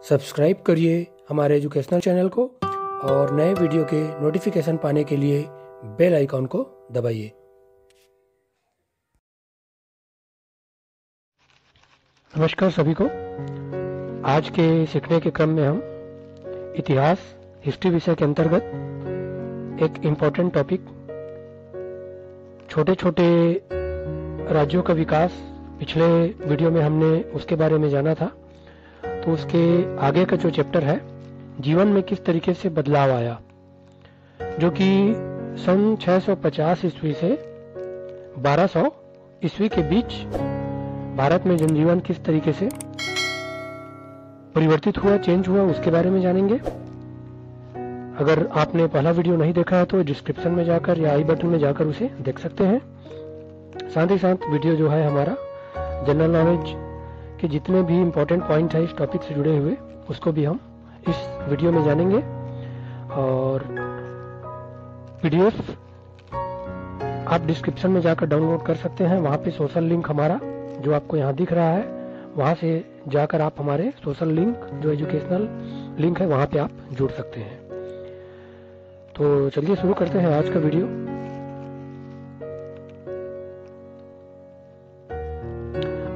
Subscribe करिए हमारे educational channel को और नए वीडियो के नोटिफिकेशन पाने के लिए बेल आइकॉन को दबाइए। नमस्कार सभी को। आज के सीखने के क्रम में हम इतिहास हिस्ट्री विषय के अंतर्गत एक इम्पोर्टेंट टॉपिक छोटे छोटे राज्यों का विकास पिछले वीडियो में हमने उसके बारे में जाना था। तो उसके आगे का जो चैप्टर है जीवन में किस तरीके से बदलाव आया, जो कि सन 650 ईस्वी से 1200 ईस्वी के बीच भारत में जनजीवन किस तरीके से परिवर्तित हुआ, चेंज हुआ, उसके बारे में जानेंगे। अगर आपने पहला वीडियो नहीं देखा है तो डिस्क्रिप्शन में जाकर या आई बटन में जाकर उसे देख सकते हैं। साथ ही साथ वीडियो जो है हमारा जनरल नॉलेज के जितने भी इम्पोर्टेंट पॉइंट है इस टॉपिक से जुड़े हुए, उसको भी हम इस वीडियो में जानेंगे। और पीडीएफ आप डिस्क्रिप्शन में जाकर डाउनलोड कर सकते हैं। वहां पे सोशल लिंक हमारा जो आपको यहाँ दिख रहा है, वहां से जाकर आप हमारे सोशल लिंक जो एजुकेशनल लिंक है वहां पे आप जुड़ सकते हैं। तो चलिए शुरू करते हैं आज का वीडियो।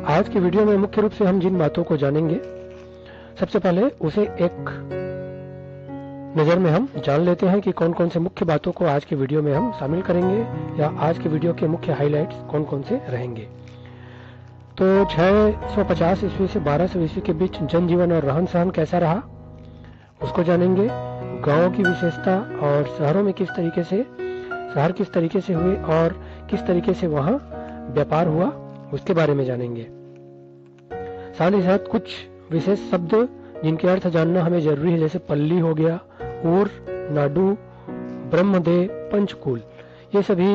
आज के वीडियो में मुख्य रूप से हम जिन बातों को जानेंगे, सबसे पहले उसे एक नजर में हम जान लेते हैं कि कौन कौन से मुख्य बातों को आज के वीडियो में हम शामिल करेंगे या आज के वीडियो के मुख्य हाइलाइट्स कौन कौन से रहेंगे। तो 650 ईस्वी से 1200 ईस्वी के बीच जनजीवन और रहन सहन कैसा रहा उसको जानेंगे। गांवों की विशेषता और शहरों में किस तरीके से शहर किस तरीके से हुए और किस तरीके से वहां व्यापार हुआ उसके बारे में जानेंगे। साथ ही साथ कुछ विशेष शब्द जिनके अर्थ जानना हमें जरूरी है, जैसे पल्ली हो गया, ऊर, नाडू, ब्रह्मदेव, पंचकूल, ये सभी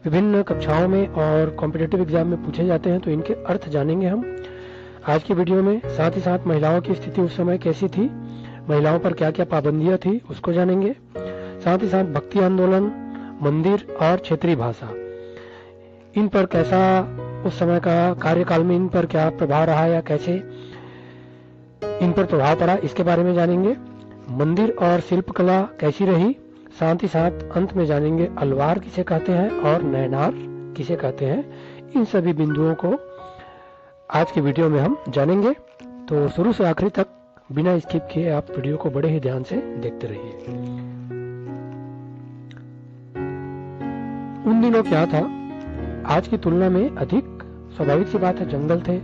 विभिन्न कक्षाओं में और कॉम्पिटिटिव एग्जाम में पूछे जाते हैं, तो इनके अर्थ जानेंगे हम आज की वीडियो में। साथ ही साथ महिलाओं की स्थिति उस समय कैसी थी, महिलाओं पर क्या क्या पाबंदियां थी उसको जानेंगे। साथ ही साथ भक्ति आंदोलन, मंदिर और क्षेत्रीय भाषा, इन पर कैसा उस समय का कार्यकाल में इन पर क्या प्रभाव रहा या कैसे इन पर प्रभाव पड़ा, इसके बारे में जानेंगे। मंदिर और शिल्पकला कैसी रही, साथ ही साथ अंत में जानेंगे अलवार किसे कहते हैं और नैनार किसे कहते हैं। इन सभी बिंदुओं को आज के वीडियो में हम जानेंगे। तो शुरू से आखिरी तक बिना स्किप किए आप वीडियो को बड़े ही ध्यान से देखते रहिए। उन दिनों क्या था, आज की तुलना में अधिक स्वाभाविक सी बात है जंगल थे।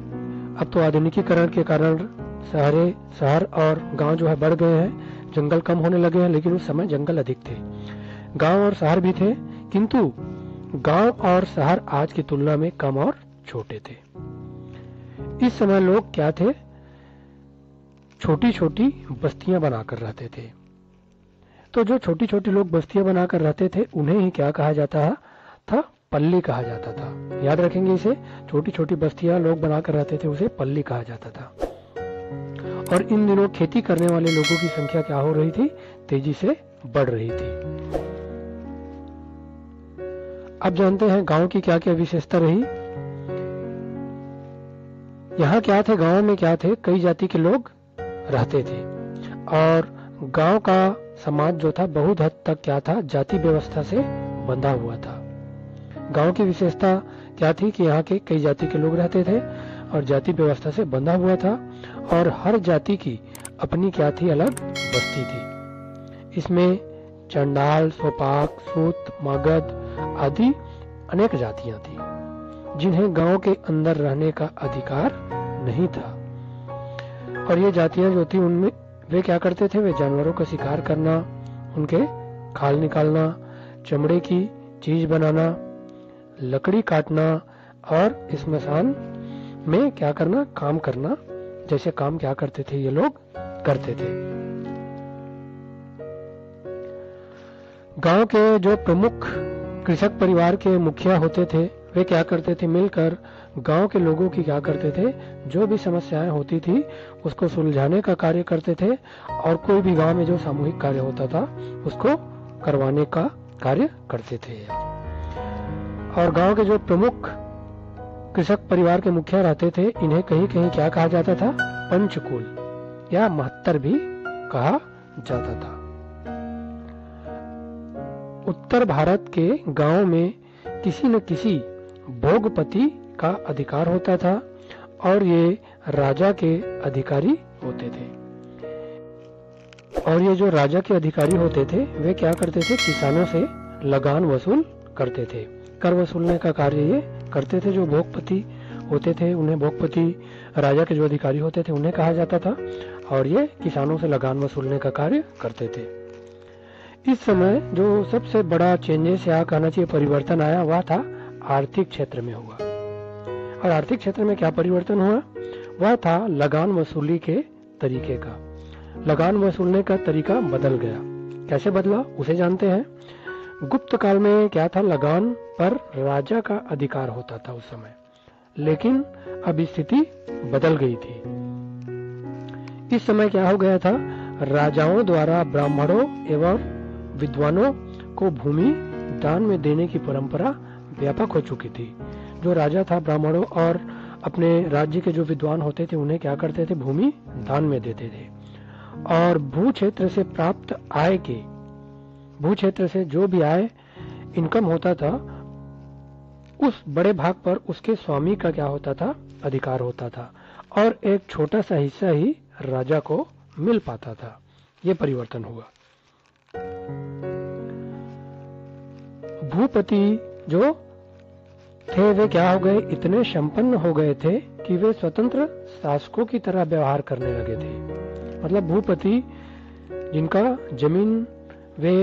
अब तो आधुनिकीकरण के कारण शहर और गांव जो है बढ़ गए हैं, जंगल कम होने लगे हैं, लेकिन उस समय जंगल अधिक थे। गांव और शहर भी थे, किंतु गांव और शहर आज की तुलना में कम और छोटे थे। इस समय लोग क्या थे, छोटी छोटी बस्तियां बनाकर रहते थे। तो जो छोटी छोटी लोग बस्तियां बनाकर रहते थे उन्हें ही क्या कहा जाता था, पल्ली कहा जाता था। याद रखेंगे इसे, छोटी छोटी बस्तियां लोग बनाकर रहते थे, उसे पल्ली कहा जाता था। और इन दिनों खेती करने वाले लोगों की संख्या क्या हो रही थी, तेजी से बढ़ रही थी। अब जानते हैं गांव की क्या क्या विशेषता रही। यहाँ क्या थे, गांव में क्या थे, कई जाति के लोग रहते थे और गांव का समाज जो था बहुत हद तक क्या था, जाति व्यवस्था से बंधा हुआ था। गांव की विशेषता क्या थी कि यहाँ के कई जाति के लोग रहते थे और जाति व्यवस्था से बंधा हुआ था और हर जाति की अपनी क्या थी, अलग बस्ती थी। इसमें चंडाल, सोपाक, सूत, मगध आदि अनेक जातियां थी जिन्हें गांव के अंदर रहने का अधिकार नहीं था। और ये जातियां जो थी उनमें वे क्या करते थे, वे जानवरों का शिकार करना, उनके खाल निकालना, चमड़े की चीज बनाना, लकड़ी काटना और स्मशान में क्या करना, काम करना, जैसे काम क्या करते थे ये लोग करते थे। गांव के जो प्रमुख कृषक परिवार के मुखिया होते थे वे क्या करते थे, मिलकर गांव के लोगों की क्या करते थे, जो भी समस्याएं होती थी उसको सुलझाने का कार्य करते थे और कोई भी गांव में जो सामूहिक कार्य होता था उसको करवाने का कार्य करते थे। और गांव के जो प्रमुख कृषक परिवार के मुखिया रहते थे, इन्हें कहीं कहीं क्या कहा जाता था, पंचकुल। या महत्तर भी कहा जाता था। उत्तर भारत के गांव में किसी न किसी भोगपति का अधिकार होता था और ये राजा के अधिकारी होते थे। और ये जो राजा के अधिकारी होते थे वे क्या करते थे, किसानों से लगान वसूल करते थे। कर वसूलने का कार्य ये करते थे। जो भोगपति होते थे उन्हें भोगपति, राजा के जो अधिकारी होते थे उन्हें कहा जाता था, और ये किसानों से लगान वसूलने का कार्य करते थे। इस समय जो सबसे बड़ा चेंजेस या कहना चाहिए परिवर्तन आया वह था आर्थिक क्षेत्र में हुआ। और आर्थिक क्षेत्र में क्या परिवर्तन हुआ, वह था लगान वसूली के तरीके का। लगान वसूलने का तरीका बदल गया। कैसे बदला उसे जानते हैं। गुप्त काल में क्या था, लगान पर राजा का अधिकार होता था उस समय, लेकिन अब स्थिति बदल गई थी। इस समय क्या हो गया था, राजाओं द्वारा ब्राह्मणों एवं विद्वानों को भूमि दान में देने की परंपरा व्यापक हो चुकी थी। जो राजा था ब्राह्मणों और अपने राज्य के जो विद्वान होते थे उन्हें क्या करते थे, भूमि दान में देते थे। और भू क्षेत्र से प्राप्त आय के, भू क्षेत्र से जो भी आय इनकम होता था उस बड़े भाग पर उसके स्वामी का क्या होता था, अधिकार होता था, और एक छोटा सा हिस्सा ही राजा को मिल पाता था। ये परिवर्तन हुआ। भूपति जो थे वे क्या हो गए, इतने संपन्न हो गए थे कि वे स्वतंत्र शासकों की तरह व्यवहार करने लगे थे। मतलब भूपति जिनका जमीन वे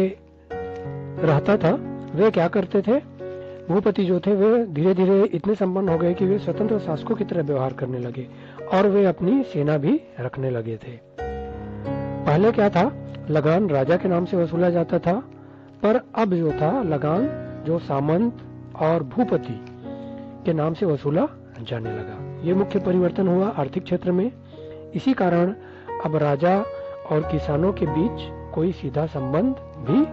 रहता था वे क्या करते थे, भूपति जो थे वे धीरे धीरे इतने संपन्न हो गए कि वे स्वतंत्र शासकों की तरह व्यवहार करने लगे और वे अपनी सेना भी रखने लगे थे। पहले क्या था, लगान राजा के नाम से वसूला जाता था, पर अब जो था लगान जो सामंत और भूपति के नाम से वसूला जाने लगा। ये मुख्य परिवर्तन हुआ आर्थिक क्षेत्र में। इसी कारण अब राजा और किसानों के बीच कोई सीधा संबंध भी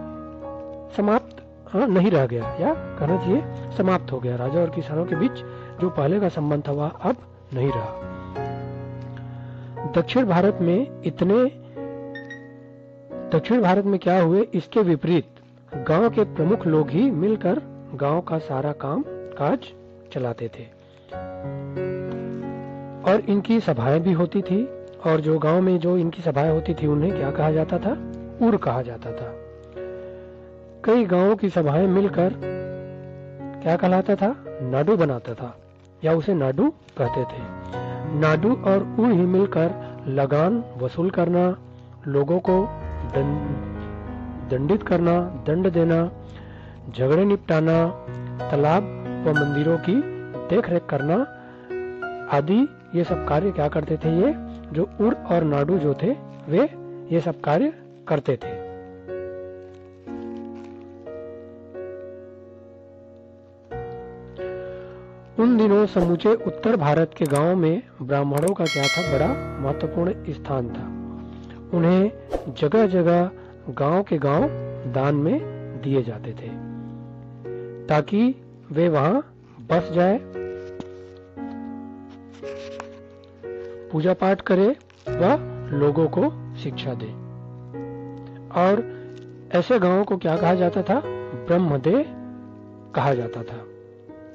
समाप्त नहीं रह गया, या कहना चाहिए समाप्त हो गया। राजा और किसानों के बीच जो पहले का संबंध था वह अब नहीं रहा। दक्षिण भारत में क्या हुए, इसके विपरीत गांव के प्रमुख लोग ही मिलकर गांव का सारा काम काज चलाते थे और इनकी सभाएं भी होती थी। और जो गांव में जो इनकी सभाएं होती थी उन्हें क्या कहा जाता था, उर कहा जाता था। कई गांवों की सभाएं मिलकर क्या कहलाता था, नाडू बनाता था, या उसे नाडू कहते थे। नाडू और उर ही मिलकर लगान वसूल करना, लोगों को दंडित करना, दंड देना, झगड़े निपटाना, तालाब व मंदिरों की देखरेख करना आदि ये सब कार्य क्या करते थे, ये जो उर और नाडू जो थे वे ये सब कार्य करते थे। उन दिनों समूचे उत्तर भारत के गांवों में ब्राह्मणों का क्या था, बड़ा महत्वपूर्ण स्थान था। उन्हें जगह जगह गांव के गांव दान में दिए जाते थे ताकि वे वहां बस जाए, पूजा पाठ करे व लोगों को शिक्षा दे। और ऐसे गांवों को क्या कहा जाता था, ब्रह्मदेव कहा जाता था।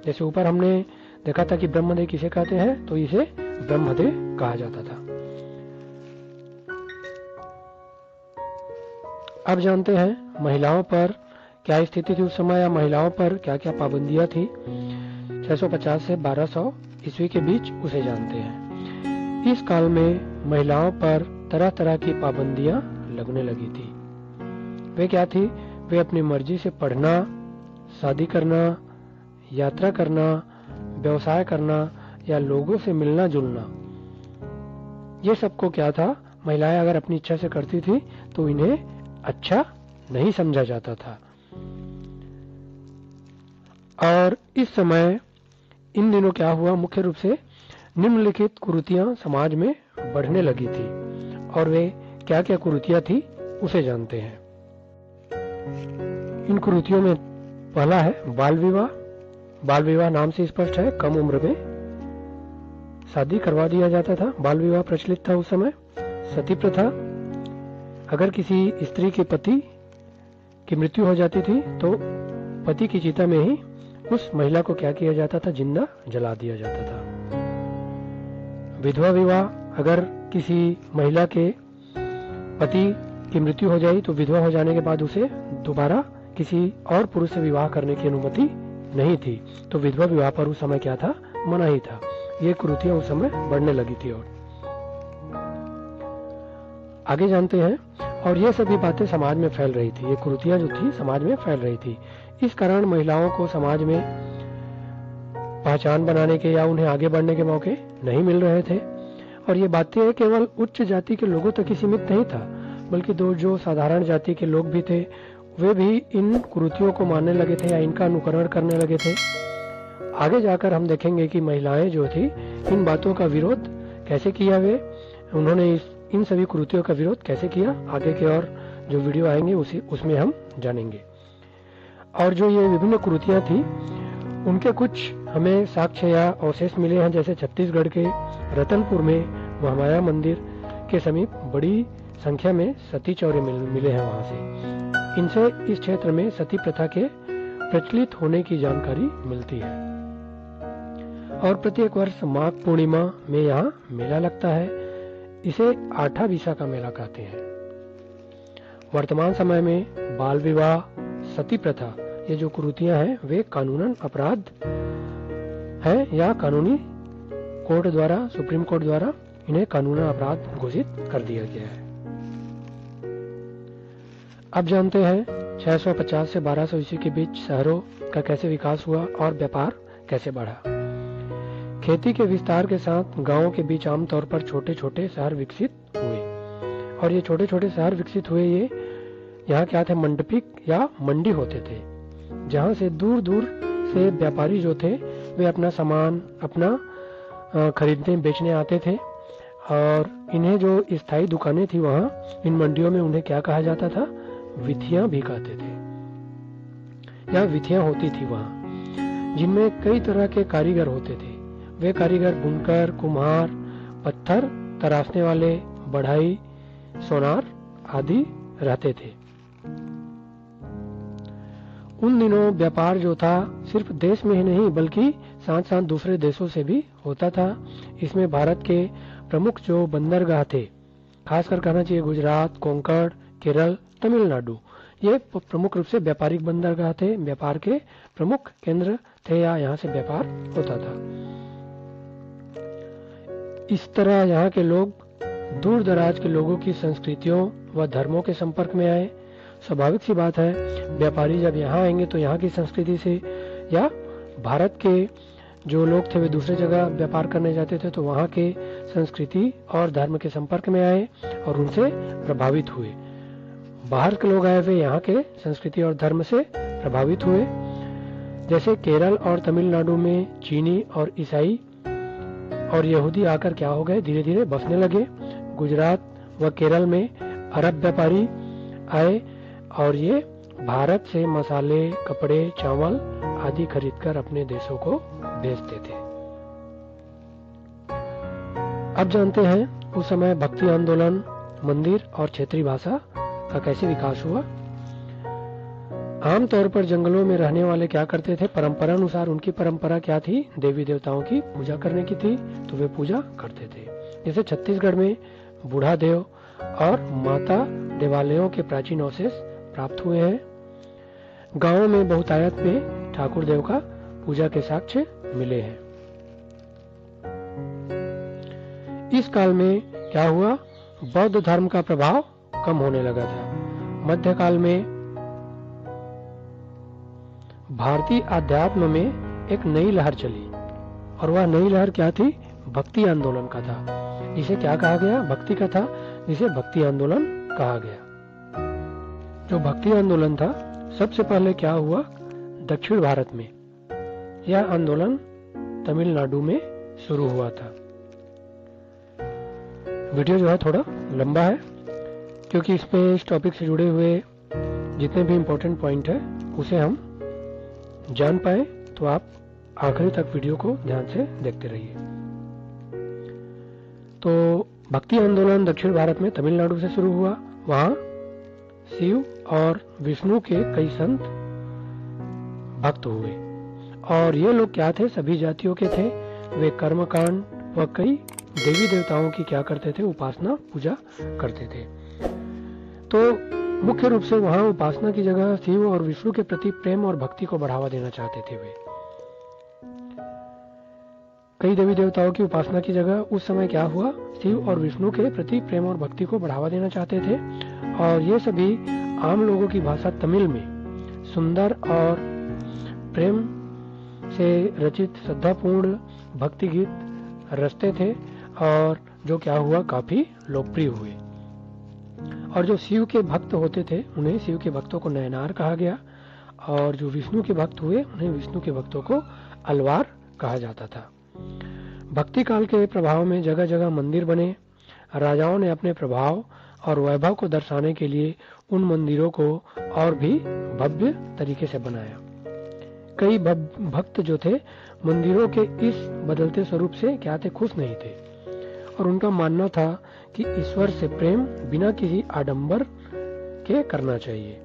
जैसे ऊपर हमने देखा था कि ब्रह्मदेव किसे कहते हैं, तो इसे ब्रह्मदेव कहा जाता था। अब जानते हैं महिलाओं पर क्या स्थिति थी उस समय, या महिलाओं पर क्या क्या पाबंदियां थी 650 से 1200 ईस्वी के बीच, उसे जानते हैं। इस काल में महिलाओं पर तरह तरह की पाबंदियां लगने लगी थी। वे क्या थी, वे अपनी मर्जी से पढ़ना, शादी करना, यात्रा करना, व्यवसाय करना या लोगों से मिलना जुलना, ये सबको क्या था, महिलाएं अगर अपनी इच्छा से करती थी तो इन्हें अच्छा नहीं समझा जाता था। और इस समय इन दिनों क्या हुआ, मुख्य रूप से निम्नलिखित कुरीतियां समाज में बढ़ने लगी थी। और वे क्या क्या कुरीतियां थी उसे जानते हैं। इन कुरीतियों में पहला है बाल विवाह। बाल विवाह नाम से स्पष्ट है, कम उम्र में शादी करवा दिया जाता था, बाल विवाह प्रचलित था उस समय। सती प्रथा। अगर किसी स्त्री के पति की मृत्यु हो जाती थी तो पति की चिता में ही उस महिला को क्या किया जाता था, जिंदा जला दिया जाता था। विधवा विवाह, अगर किसी महिला के पति की मृत्यु हो जाए तो विधवा हो जाने के बाद उसे दोबारा किसी और पुरुष से विवाह करने की अनुमति नहीं थी, तो विधवा विवाह पर उस समय क्या था, मना ही था। ये कुरीतियां उस समय बढ़ने लगी थी। और आगे जानते हैं, और ये सभी बातें समाज में फैल रही थी, ये कुरीतियां जो थी समाज में फैल रही थी। इस कारण महिलाओं को समाज में पहचान बनाने के या उन्हें आगे बढ़ने के मौके नहीं मिल रहे थे। और ये बातें केवल उच्च जाति के लोगों तक ही सीमित नहीं था, बल्कि जो साधारण जाति के लोग भी थे वे भी इन कुरीतियों को मानने लगे थे या इनका अनुकरण करने लगे थे। आगे जाकर हम देखेंगे कि महिलाएं जो थी इन बातों का विरोध कैसे किया, उन्होंने इन सभी कुरीतियों का विरोध कैसे किया, आगे के और जो वीडियो आएंगे उसमें हम जानेंगे। और जो ये विभिन्न कुरीतियां थी उनके कुछ हमें साक्ष्य या अवशेष मिले हैं, जैसे छत्तीसगढ़ के रतनपुर में महामाया मंदिर के समीप बड़ी संख्या में सती चौरे मिले हैं। वहां से इनसे इस क्षेत्र में सती प्रथा के प्रचलित होने की जानकारी मिलती है। और प्रत्येक वर्ष माघ पूर्णिमा में यहाँ मेला लगता है, इसे आठा बीसा का मेला कहते हैं। वर्तमान समय में बाल विवाह, सती प्रथा, ये जो कुरीतियां हैं वे कानूनन अपराध हैं या कानूनी कोर्ट द्वारा, सुप्रीम कोर्ट द्वारा इन्हें कानूनन अपराध घोषित कर दिया गया है। अब जानते हैं 650 से 1200 ईस्वी के बीच शहरों का कैसे विकास हुआ और व्यापार कैसे बढ़ा। खेती के विस्तार के साथ गांवों के बीच आमतौर पर छोटे छोटे शहर विकसित हुए। और ये छोटे छोटे शहर विकसित हुए, ये यहाँ क्या थे, मंडपिक या मंडी होते थे, जहाँ से दूर दूर से व्यापारी जो थे वे अपना सामान खरीदने बेचने आते थे। और इन्हें जो स्थायी दुकानें थी वहाँ इन मंडियों में, उन्हें क्या कहा जाता था, विथियां भी कहते थे या विथियां होती थी वहाँ, जिनमें कई तरह के कारीगर होते थे। वे कारीगर बुनकर, कुम्हार, पत्थर तराशने वाले, बढ़ाई, सोनार आदि रहते थे। उन दिनों व्यापार जो था सिर्फ देश में ही नहीं बल्कि साथ साथ दूसरे देशों से भी होता था। इसमें भारत के प्रमुख जो बंदरगाह थे, खासकर कहना चाहिए गुजरात, कोंकण, केरल, तमिलनाडु, ये प्रमुख रूप से व्यापारिक बंदरगाह थे, व्यापार के प्रमुख केंद्र थे या यहाँ से व्यापार होता था। इस तरह यहाँ के लोग दूर दराज के लोगों की संस्कृतियों व धर्मों के संपर्क में आए। स्वाभाविक सी बात है, व्यापारी जब यहाँ आएंगे तो यहाँ की संस्कृति से, या भारत के जो लोग थे वे दूसरे जगह व्यापार करने जाते थे तो वहाँ के संस्कृति और धर्म के संपर्क में आए और उनसे प्रभावित हुए। बाहर के लोग आए वे यहाँ के संस्कृति और धर्म से प्रभावित हुए। जैसे केरल और तमिलनाडु में चीनी और ईसाई और यहूदी आकर क्या हो गए, धीरे धीरे बसने लगे। गुजरात व केरल में अरब व्यापारी आए और ये भारत से मसाले, कपड़े, चावल आदि खरीदकर अपने देशों को भेजते थे। अब जानते हैं उस समय भक्ति आंदोलन, मंदिर और क्षेत्रीय भाषा का कैसे विकास हुआ। आमतौर पर जंगलों में रहने वाले क्या करते थे, परंपरा अनुसार उनकी परंपरा क्या थी, देवी देवताओं की पूजा करने की थी, तो वे पूजा करते थे। जैसे छत्तीसगढ़ में बूढ़ा देव और माता देवालयों के प्राचीन अवशेष प्राप्त हुए हैं। गांवों में बहुतायत में ठाकुर देव का पूजा के साक्ष्य मिले हैं। इस काल में क्या हुआ, बौद्ध धर्म का प्रभाव कम होने लगा था। मध्यकाल में भारतीय अध्यात्म में एक नई लहर चली और वह नई लहर क्या थी, भक्ति आंदोलन का था, जिसे क्या कहा गया, भक्ति का था, जिसे भक्ति आंदोलन कहा गया। जो भक्ति आंदोलन था सबसे पहले क्या हुआ, दक्षिण भारत में। यह आंदोलन तमिलनाडु में शुरू हुआ था। वीडियो जो है थोड़ा लंबा है क्योंकि इसमें इस टॉपिक से जुड़े हुए जितने भी इम्पोर्टेंट पॉइंट है उसे हम जान पाए, तो आप आखिरी तक वीडियो को ध्यान से देखते रहिए। तो भक्ति आंदोलन दक्षिण भारत में तमिलनाडु से शुरू हुआ। वहां शिव और विष्णु के कई संत भक्त हुए और ये लोग क्या थे, सभी जातियों के थे। वे कर्मकांड व कई देवी देवताओं की क्या करते थे, उपासना पूजा करते थे। तो मुख्य रूप से वहां उपासना की जगह शिव और विष्णु के प्रति प्रेम और भक्ति को बढ़ावा देना चाहते थे। वे कई देवी देवताओं की उपासना की जगह उस समय क्या हुआ, शिव और विष्णु के प्रति प्रेम और भक्ति को बढ़ावा देना चाहते थे। और ये सभी आम लोगों की भाषा तमिल में सुंदर और प्रेम से रचित श्रद्धापूर्ण भक्ति गीत रचते थे और जो क्या हुआ, काफी लोकप्रिय हुए। और जो शिव के भक्त होते थे उन्हें शिव के भक्तों को नयनार कहा गया और जो विष्णु के भक्त हुए उन्हें विष्णु के भक्तों को अलवार कहा जाता था। भक्ति काल के प्रभाव में जगह जगह मंदिर बने। राजाओं ने अपने प्रभाव और वैभव को दर्शाने के लिए उन मंदिरों को और भी भव्य तरीके से बनाया। कई भक्त जो थे मंदिरों के इस बदलते स्वरूप से क्या थे, खुश नहीं थे और उनका मानना था कि ईश्वर से प्रेम बिना किसी आडंबर के करना चाहिए।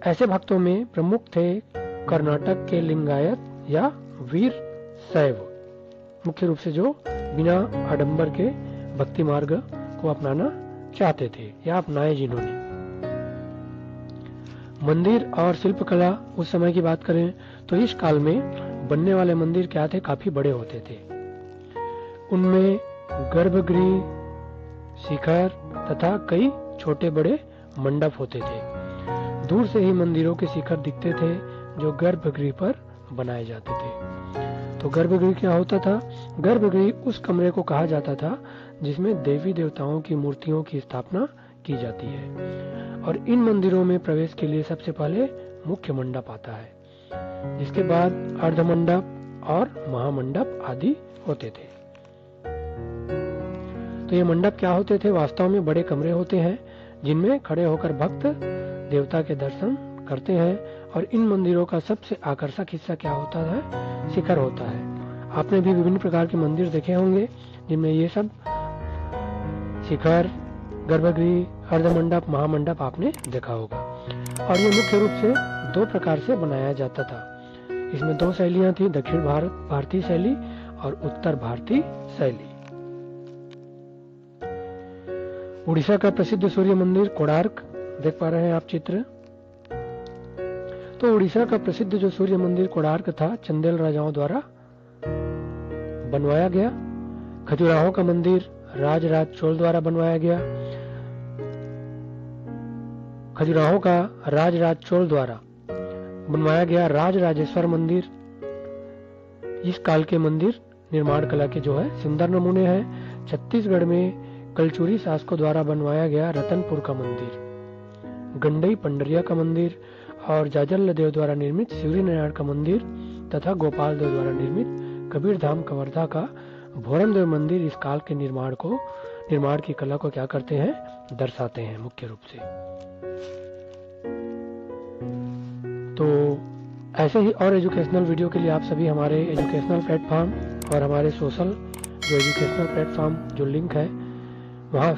ऐसे भक्तों में प्रमुख थे कर्नाटक के लिंगायत या वीर शैव, मुख्य रूप से जो बिना आडंबर के भक्ति मार्ग को अपनाना चाहते थे या अपनाए जिन्होंने। मंदिर और शिल्पकला उस समय की बात करें तो इस काल में बनने वाले मंदिर क्या थे, काफी बड़े होते थे। उनमें गर्भगृह, शिखर तथा कई छोटे बड़े मंडप होते थे। दूर से ही मंदिरों के शिखर दिखते थे जो गर्भगृह पर बनाए जाते थे। तो गर्भगृह क्या होता था, गर्भगृह उस कमरे को कहा जाता था जिसमें देवी देवताओं की मूर्तियों की स्थापना की जाती है। और इन मंदिरों में प्रवेश के लिए सबसे पहले मुख्य मंडप आता है, जिसके बाद अर्धमंडप और महामंडप आदि होते थे। तो ये मंडप क्या होते थे, वास्तव में बड़े कमरे होते हैं जिनमें खड़े होकर भक्त देवता के दर्शन करते हैं। और इन मंदिरों का सबसे आकर्षक हिस्सा क्या होता है, शिखर होता है। आपने भी विभिन्न प्रकार के मंदिर देखे होंगे जिनमें ये सब शिखर, गर्भगृह, अर्धमंडप, महामंडप आपने देखा होगा। और ये मुख्य रूप से दो प्रकार से बनाया जाता था। इसमें दो शैलियां थी, दक्षिण भारतीय शैली और उत्तर भारतीय शैली। उड़ीसा का प्रसिद्ध सूर्य मंदिर कोणार्क देख पा रहे हैं आप चित्र। तो उड़ीसा का प्रसिद्ध जो सूर्य मंदिर कोणार्क था, चंदेल राजाओं द्वारा बनवाया गया। खजुराहो का मंदिर राजराज चोल द्वारा बनवाया गया। खजुराहो का राजराज चोल द्वारा बनवाया गया राजराजेश्वर मंदिर। इस काल के मंदिर निर्माण कला के जो है सुंदर नमूने हैं। छत्तीसगढ़ में कलचुरी शासकों द्वारा बनवाया गया रतनपुर का मंदिर, गंडई पंडरिया का मंदिर और जाजल देव द्वारा निर्मित शिवरी नारायण का मंदिर तथा गोपाल देव द्वारा निर्मित कबीर धाम कवर्धा का भोरन देव मंदिर इस काल के निर्माण की कला को क्या करते हैं, दर्शाते हैं मुख्य रूप से। तो ऐसे ही और एजुकेशनल वीडियो के लिए आप सभी हमारे एजुकेशनल प्लेटफॉर्म और हमारे सोशल जो एजुकेशनल प्लेटफॉर्म जो लिंक है वहाँ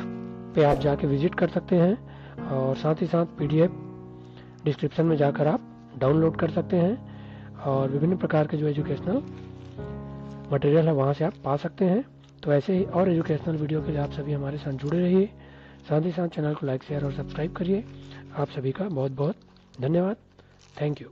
पे आप जाके विजिट कर सकते हैं और साथ ही साथ PDF डिस्क्रिप्शन में जाकर आप डाउनलोड कर सकते हैं और विभिन्न प्रकार के जो एजुकेशनल मटेरियल है वहाँ से आप पा सकते हैं। तो ऐसे ही और एजुकेशनल वीडियो के लिए आप सभी हमारे साथ जुड़े रहिए। साथ ही साथ चैनल को लाइक, शेयर और सब्सक्राइब करिए। आप सभी का बहुत बहुत धन्यवाद। Thank you.